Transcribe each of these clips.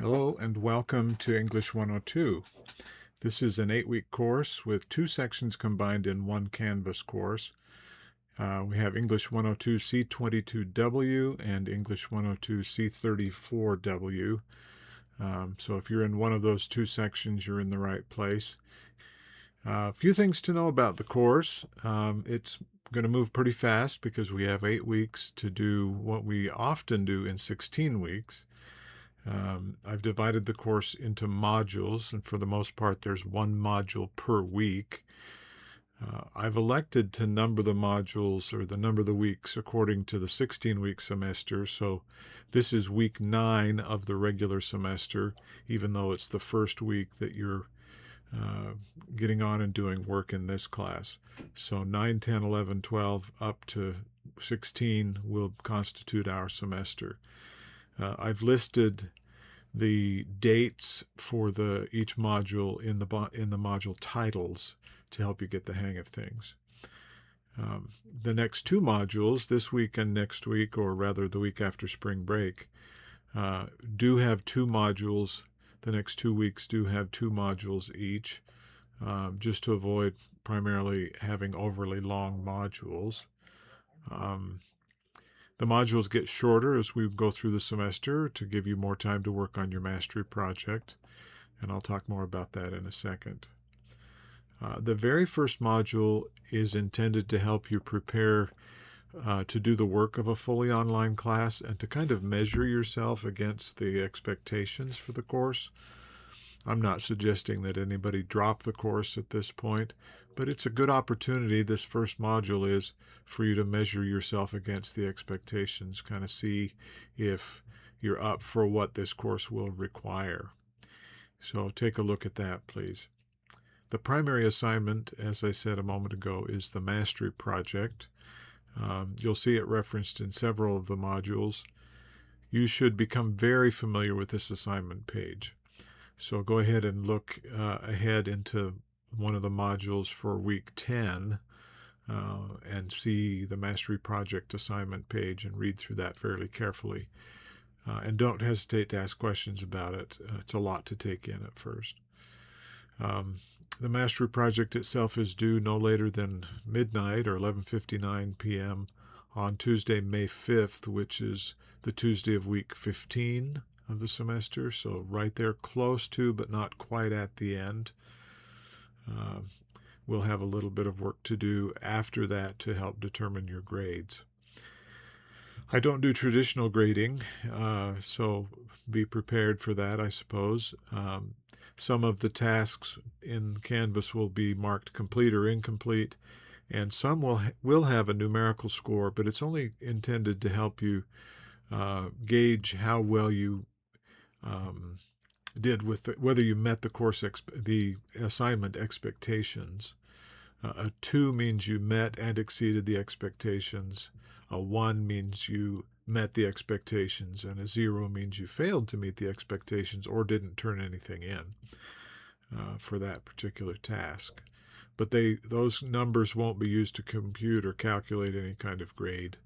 Hello and welcome to English 102. This is an 8-week course with 2 sections combined in one Canvas course. We have English 102 C22W and English 102 C34W. So if you're in one of those 2 sections, you're in the right place. A few things to know about the course. It's going to move pretty fast because we have 8 weeks to do what we often do in 16 weeks. I've divided the course into modules, and for the most part there's one module per week. I've elected to number the modules or the number of the weeks according to the 16-week semester, so this is week 9 of the regular semester, even though it's the first week that you're getting on and doing work in this class. So 9, 10, 11, 12 up to 16 will constitute our semester. I've listed the dates for each module in the module titles to help you get the hang of things. The next 2 modules, this week and next week, or rather the week after spring break, do have 2 modules. The next 2 weeks do have 2 modules each, just to avoid primarily having overly long modules. The modules get shorter as we go through the semester to give you more time to work on your mastery project, and I'll talk more about that in a second. The very first module is intended to help you prepare to do the work of a fully online class and to kind of measure yourself against the expectations for the course. I'm not suggesting that anybody drop the course at this point, but it's a good opportunity, this first module is, for you to measure yourself against the expectations, kind of see if you're up for what this course will require. So take a look at that, please. The primary assignment, as I said a moment ago, is the mastery project. You'll see it referenced in several of the modules. You should become very familiar with this assignment page. So go ahead and look ahead into one of the modules for week 10 and see the Mastery Project assignment page and read through that fairly carefully. And don't hesitate to ask questions about it. It's a lot to take in at first. The Mastery Project itself is due no later than midnight or 11:59 p.m. on Tuesday, May 5th, which is the Tuesday of week 15 of the semester, so right there, close to but not quite at the end. We'll have a little bit of work to do after that to help determine your grades. I don't do traditional grading, so be prepared for that, I suppose. Some of the tasks in Canvas will be marked complete or incomplete, and some will have a numerical score, but it's only intended to help you gauge how well you did with whether you met the assignment expectations. A 2 means you met and exceeded the expectations. A 1 means you met the expectations, and a 0 means you failed to meet the expectations or didn't turn anything in for that particular task. But those numbers won't be used to compute or calculate any kind of grade.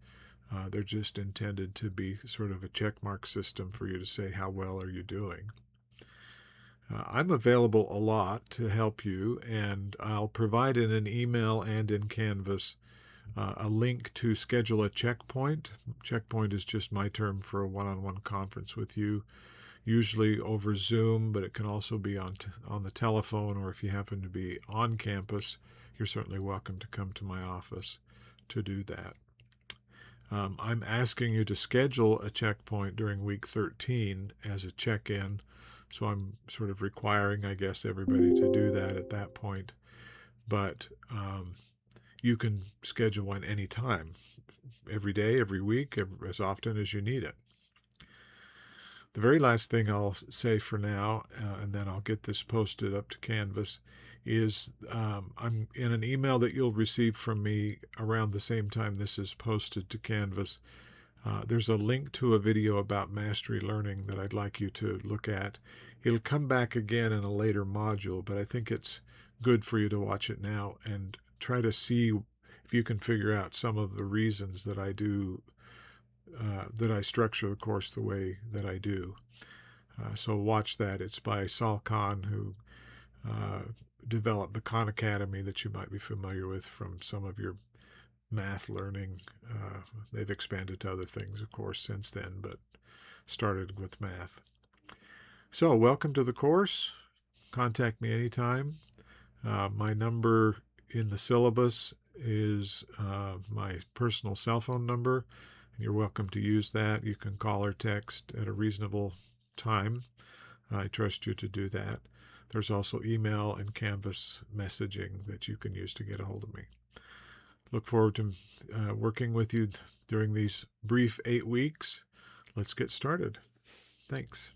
They're just intended to be sort of a check mark system for you to say how well are you doing. I'm available a lot to help you, and I'll provide in an email and in Canvas a link to schedule a checkpoint. Checkpoint is just my term for a one-on-one conference with you, usually over Zoom, but it can also be on the telephone, or if you happen to be on campus, you're certainly welcome to come to my office to do that. I'm asking you to schedule a checkpoint during week 13 as a check-in, so I'm sort of requiring, I guess, everybody to do that at that point. But you can schedule one anytime, every day, every week, as often as you need it. The very last thing I'll say for now, and then I'll get this posted up to Canvas, is I'm in an email that you'll receive from me around the same time this is posted to Canvas. There's a link to a video about mastery learning that I'd like you to look at. It'll come back again in a later module, but I think it's good for you to watch it now and try to see if you can figure out some of the reasons that I structure the course the way that I do. So watch that. It's by Sal Khan, who developed the Khan Academy that you might be familiar with from some of your math learning. They've expanded to other things, of course, since then, but started with math. So welcome to the course. Contact me anytime. My number in the syllabus is my personal cell phone number, and you're welcome to use that. You can call or text at a reasonable time. I trust you to do that. There's also email and Canvas messaging that you can use to get a hold of me. Look forward to working with you during these brief 8 weeks. Let's get started. Thanks.